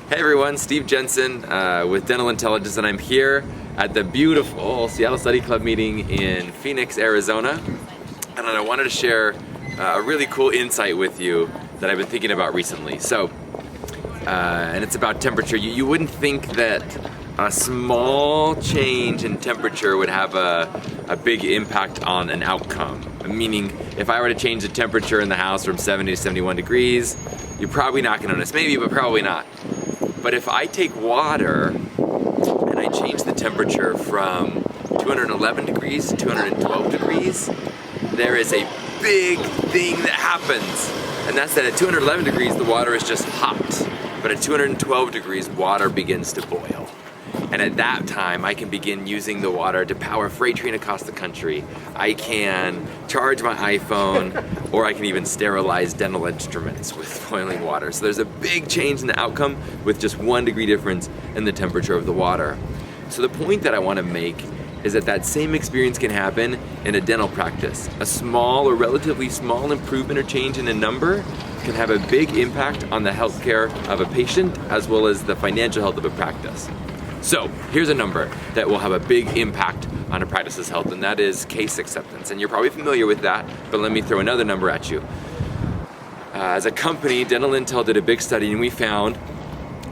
Hey everyone, Steve Jensen with Dental Intelligence, and I'm here at the beautiful Seattle Study Club meeting in Phoenix, Arizona. And I wanted to share a really cool insight with you that I've been thinking about recently. And it's about temperature. You wouldn't think that a small change in temperature would have a big impact on an outcome. Meaning, if I were to change the temperature in the house from 70 to 71 degrees, you're probably not going to notice. Maybe, but probably not. But if I take water and I change the temperature from 211 degrees to 212 degrees, there is a big thing that happens. And that's that at 211 degrees, the water is just hot. But at 212 degrees, water begins to boil. And at that time, I can begin using the water to power a freight train across the country. I can charge my iPhone, or I can even sterilize dental instruments with boiling water. So there's a big change in the outcome with just 1 degree difference in the temperature of the water. So the point that I want to make is that that same experience can happen in a dental practice. A small or relatively small improvement or change in a number can have a big impact on the healthcare of a patient as well as the financial health of a practice. So here's a number that will have a big impact on a practice's health, and that is case acceptance. And you're probably familiar with that, but let me throw another number at you. As a company, Dental Intel did a big study, and we found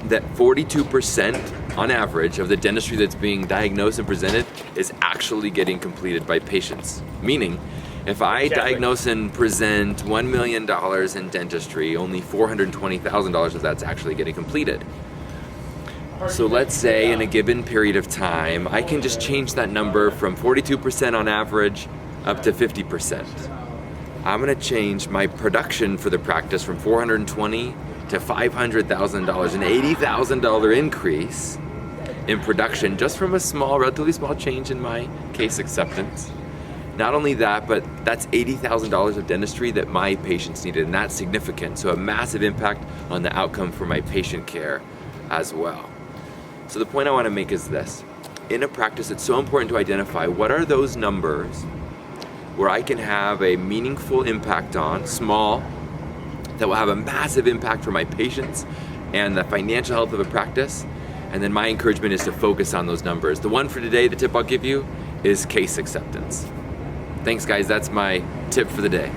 that 42% on average of the dentistry that's being diagnosed and presented is actually getting completed by patients. Meaning, if I diagnose and present $1 million in dentistry, only $420,000 of that's actually getting completed. So let's say in a given period of time, I can just change that number from 42% on average up to 50%. I'm gonna change my production for the practice from $420,000 to $500,000, an $80,000 increase in production just from a small, relatively small change in my case acceptance. Not only that, but that's $80,000 of dentistry that my patients needed, and that's significant. So a massive impact on the outcome for my patient care as well. So the point I want to make is this. In a practice, it's so important to identify what are those numbers where I can have a meaningful impact on, small, that will have a massive impact for my patients and the financial health of a practice. And then my encouragement is to focus on those numbers. The one for today, the tip I'll give you, is case acceptance. Thanks guys, that's my tip for the day.